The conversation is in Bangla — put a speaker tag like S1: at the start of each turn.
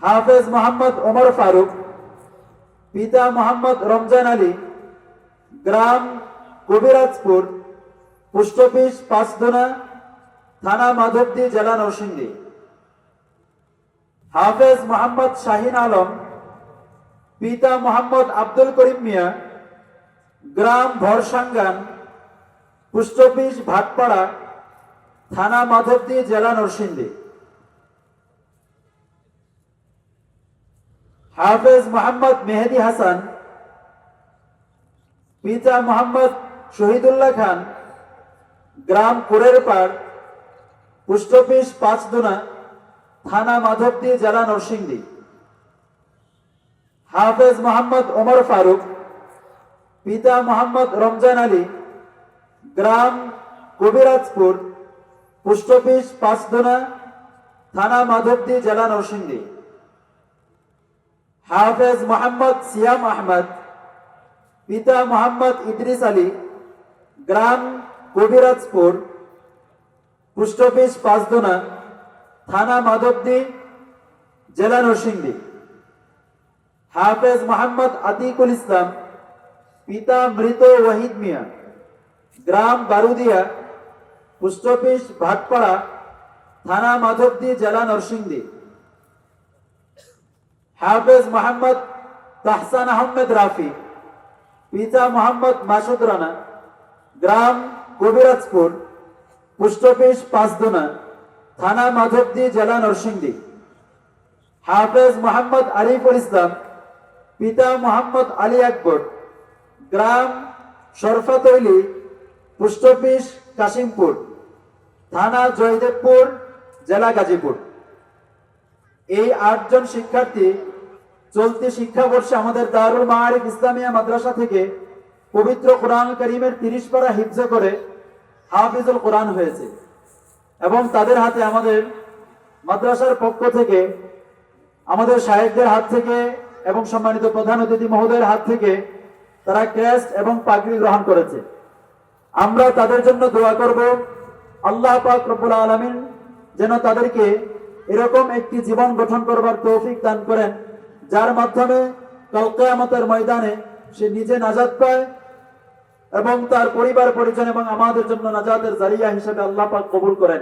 S1: হাফেজ মোহাম্মদ ওমর ফারুক, পিতা মোহাম্মদ রমজান আলী, গ্রাম কবিরাজপুর, পোস্ট অফিস পাঁচদোনা, থানা মাধবদী, জেলা নরসিংদী। হাফেজ মোহাম্মদ শাহিন আলম, পিতা মোহাম্মদ আব্দুল করিম মিয়া, গ্রাম ভরসাঙ্গান, পোস্ট অফিস ভাটপাড়া, থানা মাধবদী, জেলা নরসিংদী। হাফেজ মোহাম্মদ মেহেদি হাসান, পিতা মোহাম্মদ শহীদুল্লাহ খান, গ্রাম কোরের পাড়, পোস্ট অফিস পাঁচদোনা, থানা মাধবদী, জেলা নরসিংদী। হাফেজ মোহাম্মদ ওমর ফারুক, পিতা মোহাম্মদ রমজান আলী, গ্রাম কবিরাজপুর, পোস্ট অফিস পাঁচদোনা, থানা মাধবদী, জেলা নরসিংদী। হাফেজ মোহাম্মদ সিয়াম আহমদ, পিতা মোহাম্মদ ইদ্রিস আলী, গ্রাম কবিরাজপুর, পোস্ট অফিস পাঁচদোনা, থানা মাধবদী, জেলা নরসিংদী। হাফেজ মোহাম্মদ আতিকুল ইসলাম, পিতা মৃত ওয়াহিদ মিয়া, গ্রাম বারুদিয়া, পোস্ট অফিস ভাটপাড়া, থানা মাধবদী, জেলা নরসিংদী। হাফেজ মোহাম্মদ তাহসান আহমেদ রাফি, পিতা মোহাম্মদ মাসুদ রানা, গ্রাম কবিরাজপুর, পোস্ট অফিস পাঁচদোনা, থানা মাধবদী, জেলা নরসিংদী। হাফেজ মোহাম্মদ আরিফুল ইসলাম, পিতা মোহাম্মদ আলী আকবর, গ্রাম শরফাতৈলি, পোস্ট অফিস কাশিমপুর, থানা জয়দেবপুর, জেলা গাজীপুর। এই 8 জন শিক্ষার্থী চলতি শিক্ষাবর্ষে আমাদের দারুল মাআরিফ ইসলামিয়া মাদ্রাসা থেকে পবিত্র কোরআনুল কারীমের 30 পারা হিফজ করে হাফিজুল কোরআন হয়েছে এবং তাদের হাতে আমাদের মাদ্রাসার পক্ষ থেকে, আমাদের শায়েখদের হাত থেকে এবং সম্মানিত প্রধান অতিথি মহোদয়ের হাত থেকে তারা ক্রেস্ট এবং পাগড়ি গ্রহণ করেছে। আমরা তাদের জন্য দোয়া করব, আল্লাহ পাক রব্বুল আলামিন যেন তাদেরকে এরকম একটি জীবন গঠন করবার তৌফিক দান করেন, যার মাধ্যমে কাল কিয়ামতের ময়দানে সে নিজে নাজাত পায় এবং তার পরিবার পরিজন এবং আমাদের জন্য নাজাতের জারিয়া হিসেবে আল্লাহ পাক কবুল করেন।